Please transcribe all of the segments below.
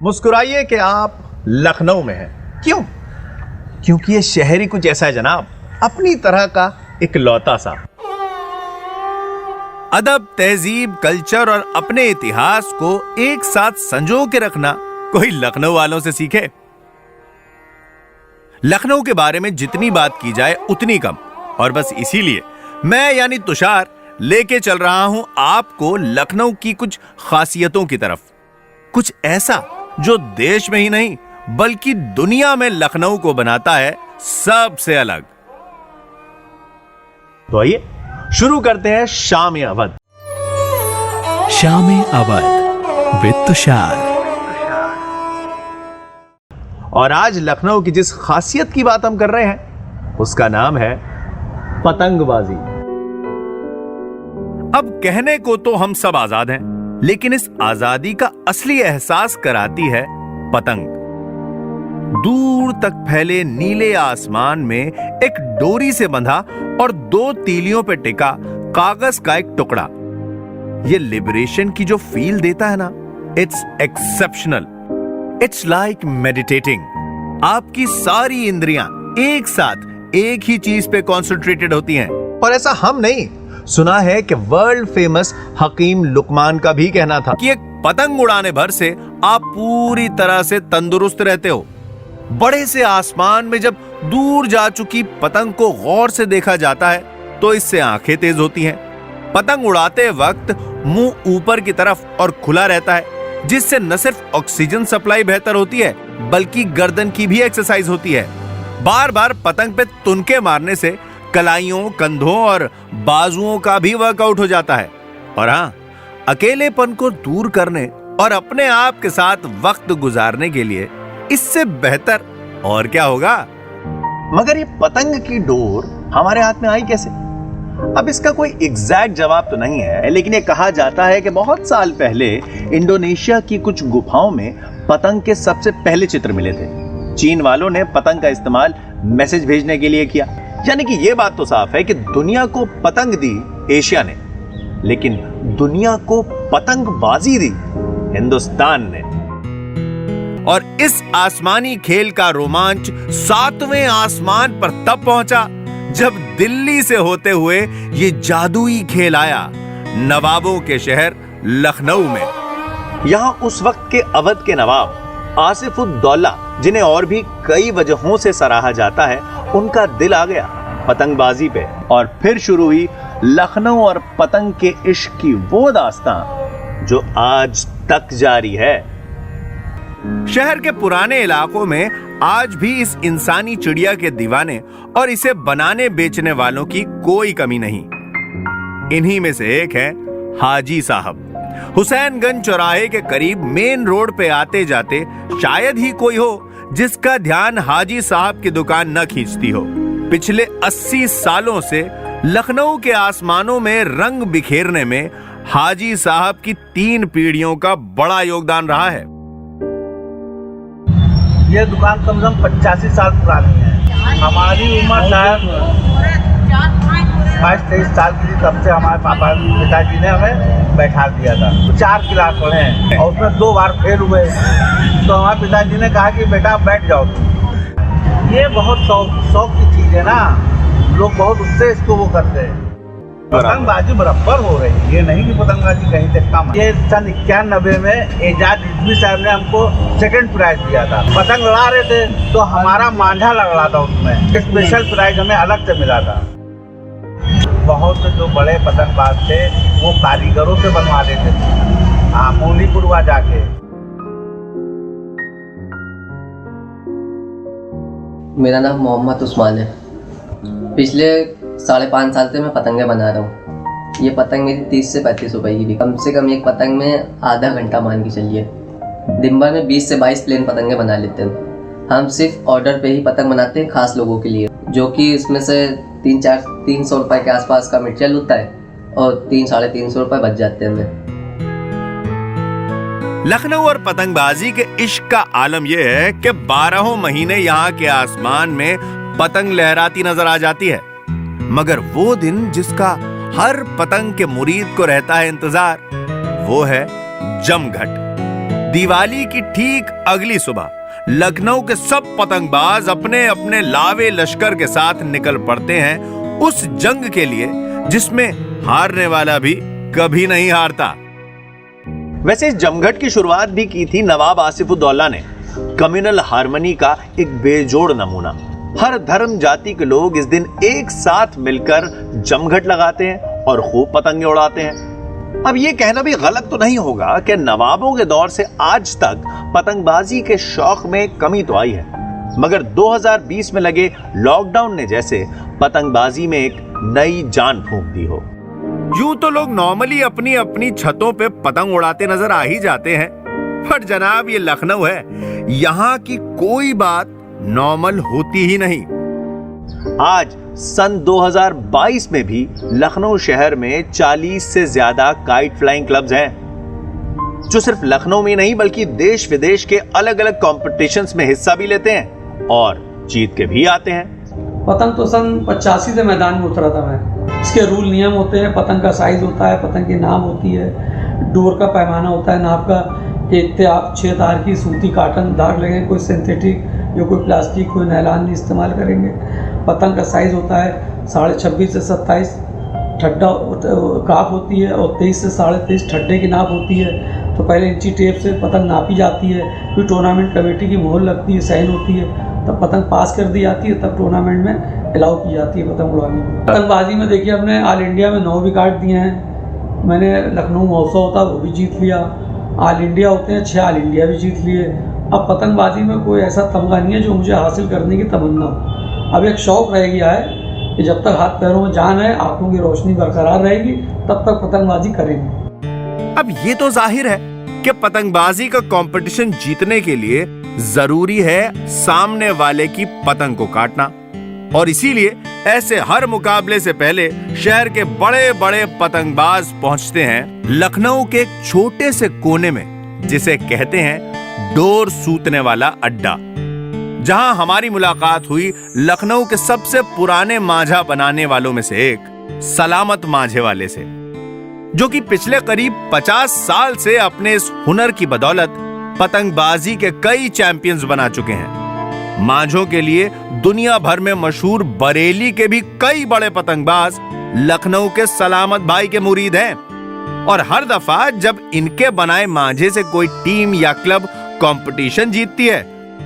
मुस्कुराइए कि आप लखनऊ में हैं। क्यों? क्योंकि ये शहर ही कुछ ऐसा है जनाब, अपनी तरह का इकलौता सा। अदब, तहजीब, कल्चर और अपने इतिहास को एक साथ संजो के रखना कोई लखनऊ वालों से सीखे। लखनऊ के बारे में जितनी बात की जाए उतनी कम, और बस इसीलिए मैं यानी तुषार लेके चल रहा हूं आपको लखनऊ की कुछ खासियतों की तरफ। कुछ ऐसा जो देश में ही नहीं बल्कि दुनिया में लखनऊ को बनाता है सबसे अलग। तो आइए शुरू करते हैं शाम अवध। शाम अवध विद तुषार। और आज लखनऊ की जिस खासियत की बात हम कर रहे हैं उसका नाम है पतंगबाजी। अब कहने को तो हम सब आजाद हैं, लेकिन इस आजादी का असली एहसास कराती है पतंग। दूर तक फैले नीले आसमान में एक डोरी से बंधा और 2 तीलियों पे टिका कागज का एक टुकड़ा, ये लिबरेशन की जो फील देता है ना, it's exceptional. It's like meditating. आपकी सारी इंद्रियां एक साथ एक ही चीज पे कॉन्सेंट्रेटेड होती हैं। और ऐसा हम नहीं, सुना है कि वर्ल्ड फेमस हकीम लुकमान का भी कहना था कि एक पतंग उड़ाने भर से आप पूरी तरह से तंदुरुस्त रहते हो। बड़े से आसमान में जब दूर जा चुकी पतंग को गौर से देखा जाता है तो इससे आंखें तेज होती हैं। पतंग उड़ाते वक्त मुंह ऊपर की तरफ और खुला रहता है, जिससे न सिर्फ ऑक्सीजन सप्लाई बेहतर होती है बल्कि गर्दन की भी एक्सरसाइज होती है। बार बार पतंग पे तुनके मारने से कलाइयों, कंधों और बाजुओं का भी वर्कआउट हो जाता है। और हाँ, अकेलेपन को दूर करने और अपने आप के साथ वक्त गुजारने के लिए इससे बेहतर और क्या होगा। मगर ये पतंग की डोर हमारे हाथ में आई कैसे? अब इसका कोई एग्जैक्ट जवाब तो नहीं है, लेकिन ये कहा जाता है कि बहुत साल पहले इंडोनेशिया की कुछ गुफाओं में पतंग के सबसे पहले चित्र मिले थे। चीन वालों ने पतंग का इस्तेमाल मैसेज भेजने के लिए किया। यानी कि ये बात तो साफ है कि दुनिया को पतंग दी एशिया ने, लेकिन दुनिया को पतंगबाजी दी हिंदुस्तान ने। और इस आसमानी खेल का रोमांच 7वें आसमान पर तब पहुंचा जब दिल्ली से होते हुए ये जादुई खेल आया नवाबों के शहर लखनऊ में। यहां उस वक्त के अवध के नवाब आसिफुद्दौला, जिन्हें और भी कई वजहों से सराहा जाता है, उनका दिल आ गया पतंगबाजी पे। और फिर शुरू हुई लखनऊ और पतंग के इश्क की वो दास्तां जो आज तक जारी है। शहर के पुराने इलाकों में आज भी इस इंसानी चिड़िया के दीवाने और इसे बनाने बेचने वालों की कोई कमी नहीं। इन्हीं में से एक है हाजी साहब। हुसैनगंज चौराहे के करीब मेन रोड पे आते जाते शायद ही कोई हो जिसका ध्यान हाजी साहब की दुकान न खींचती हो। पिछले 80 सालों से लखनऊ के आसमानों में रंग बिखेरने में हाजी साहब की 3 पीढ़ियों का बड़ा योगदान रहा है। ये दुकान कम से कम 85 साल पुरानी है। हमारी उम्र शायद 22-23 साल की थी, तब से हमारे पिताजी ने हमें बैठा दिया था। 4 क्लास पढ़े हैं और उसमें 2 बार फेल हुए, तो हमारे पिताजी ने कहा कि बेटा बैठ जाओ। ये बहुत शौक की चीज है ना, लोग बहुत उससे इसको वो करते हैं। पतंगबाजी बराबर हो रही है, ये नहीं कि पतंगबाजी कहीं तक कम है। ये सन 91 में एजाज रिजवी साहब ने हमको 2nd प्राइज दिया था। पतंग लड़ा रहे थे तो हमारा मांझा लग रहा था, उसमें स्पेशल प्राइज हमें अलग से मिला था। बहुत से जो बड़े पतंगबाज थे वो कारीगरों से बनवा लेते थे, हाँ, मोनीपुरवा जाके। मेरा नाम मोहम्मद उस्मान है। पिछले 5.5 साल से मैं पतंगे बना रहा हूँ। ये पतंग मेरी 30 से 35 रुपए की भी। कम से कम एक पतंग में आधा घंटा मान के चलिए। दिन भर में 20 से 22 प्लेन पतंगे बना लेते हैं। हम सिर्फ ऑर्डर पे ही पतंग बनाते हैं, खास लोगों के लिए, जो कि इसमें से 300 रुपए के आसपास का मटेरियल होता है और 300-350 रुपए बच जाते हैं हमें। लखनऊ और पतंगबाजी के इश्क का आलम यह है कि 12 महीने यहाँ के आसमान में पतंग लहराती नजर आ जाती है। मगर वो दिन जिसका हर पतंग के मुरीद को रहता है इंतजार, वो है जमघट। दिवाली की ठीक अगली सुबह लखनऊ के सब पतंगबाज अपने अपने लावे लश्कर के साथ निकल पड़ते हैं उस जंग के लिए जिसमें हारने वाला भी कभी नहीं हारता। वैसे इस जमघट की शुरुआत भी की थी नवाब आसिफुद्दौला ने, कम्युनल हार्मनी का एक बेजोड़ नमूना। हर धर्म जाति के लोग इस दिन एक साथ मिलकर जमघट लगाते हैं और खूब पतंगे उड़ाते हैं। अब यह कहना भी गलत तो नहीं होगा कि नवाबों के दौर से आज तक पतंगबाजी के शौक में कमी तो आई है, मगर 2020 में लगे लॉकडाउन ने जैसे पतंगबाजी में एक नई जान फूंक दी हो। यूं तो लोग नॉर्मली अपनी अपनी छतों पे पतंग उड़ाते नजर आ ही जाते हैं, पर जनाब ये लखनऊ है, यहां की कोई बात नॉर्मल होती ही नहीं। आज सन 2022 में भी लखनऊ शहर में 40 से ज्यादा काइट फ्लाइंग क्लब्स हैं, जो सिर्फ लखनऊ में नहीं बल्कि देश विदेश के अलग अलग कॉम्पिटिशन्स में हिस्सा भी लेते हैं और जीत के भी आते हैं। पतंग तो सन 85 से मैदान में उतरा था मैं। इसके रूल नियम होते हैं, पतंग का साइज होता है, पतंग की नाप होती है, डोर का पैमाना होता है नाप का, कि इतने आप 6 तार की सूती काटन दाग लगेंगे, कोई सिंथेटिक या कोई प्लास्टिक कोई नायलॉन नहीं इस्तेमाल करेंगे। पतंग का साइज़ होता है 26.5 से 27, ठड्डा काप होती है और 23 से 23.5 ठड्डे की नाप होती है। तो पहले इंची टेप से पतंग नापी जाती है, फिर टूर्नामेंट कमेटी की मोहर लगती है, साइन होती है, तब पतंग पास कर दी जाती है, तब टूर्नामेंट में अलाउ की जाती है पतंग उड़ाने में। पतंगबाजी में देखिए हमने ऑल इंडिया में 9 रिकॉर्ड दिए हैं। मैंने लखनऊ महोत्सव होता वो भी जीत लिया, ऑल इंडिया होते हैं 6 ऑल इंडिया भी जीत लिए। अब पतंगबाजी में कोई ऐसा तमगा नहीं है जो मुझे हासिल करने की तमन्ना हो। अब एक शौक़ रह गया है कि जब तक हाथ पैरों में जान है, आंखों की रोशनी बरकरार रहेगी, तब तक पतंगबाजी करेंगे। अब ये तो जाहिर है कि पतंगबाजी का कंपटीशन जीतने के लिए जरूरी है सामने वाले की पतंग को काटना, और इसीलिए ऐसे हर मुकाबले से पहले शहर के बड़े बड़े पतंगबाज पहुंचते हैं लखनऊ के एक छोटे से कोने में, जिसे कहते हैं डोर सूतने वाला अड्डा, जहां हमारी मुलाकात हुई लखनऊ के सबसे पुराने मांझा बनाने वालों में से एक सलामत मांझे वाले से, जो कि पिछले करीब 50 साल से अपने इस हुनर की बदौलत पतंगबाजी के कई चैंपियंस बना चुके हैं। मांझों के लिए दुनिया भर में मशहूर बरेली के भी कई बड़े पतंगबाज लखनऊ के सलामत भाई के मुरीद हैं, और हर दफा जब इनके बनाए मांझे से कोई टीम या क्लब कंपटीशन जीतती है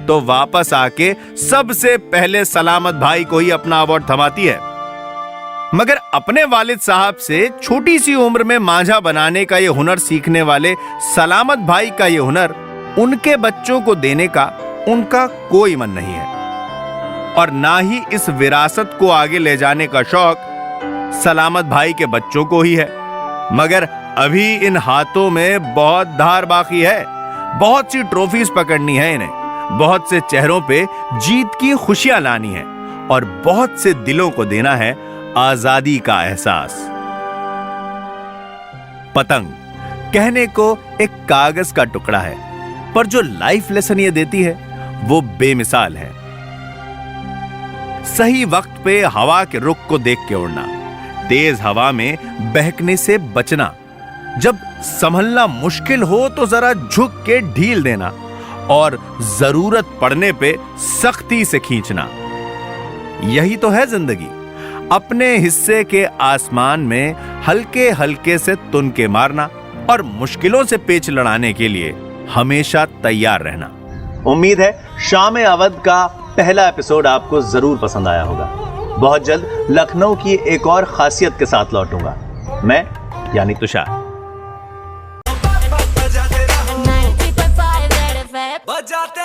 तो वापस आके सबसे पहले सलामत भाई को ही अपना अवार्ड थमाती है। मगर अपने वालिद साहब से छोटी सी उम्र में मांझा बनाने का ये हुनर सीखने वाले सलामत भाई का ये हुनर उनके बच्चों को देने का उनका कोई मन नहीं है, और ना ही इस विरासत को आगे ले जाने का शौक सलामत भाई के बच्चों को ही है। मगर अभी इन हाथों में बहुत धार बाकी है, बहुत सी ट्रॉफीज पकड़नी है इन्हें, बहुत से चेहरों पे जीत की खुशियां लानी है, और बहुत से दिलों को देना है आजादी का एहसास। पतंग कहने को एक कागज का टुकड़ा है, पर जो लाइफ लेसन ये देती है वो बेमिसाल है। सही वक्त पे हवा के रुख को देख के उड़ना, तेज हवा में बहकने से बचना, जब संभलना मुश्किल हो तो जरा झुक के ढील देना, और जरूरत पड़ने पे सख्ती से खींचना। यही तो है जिंदगी। अपने हिस्से के आसमान में हल्के हल्के से तुनके मारना और मुश्किलों से पेच लड़ाने के लिए हमेशा तैयार रहना। उम्मीद है शाम अवध का पहला एपिसोड आपको जरूर पसंद आया होगा। बहुत जल्द लखनऊ की एक और खासियत के साथ लौटूंगा, मैं यानी तुषार। बजाते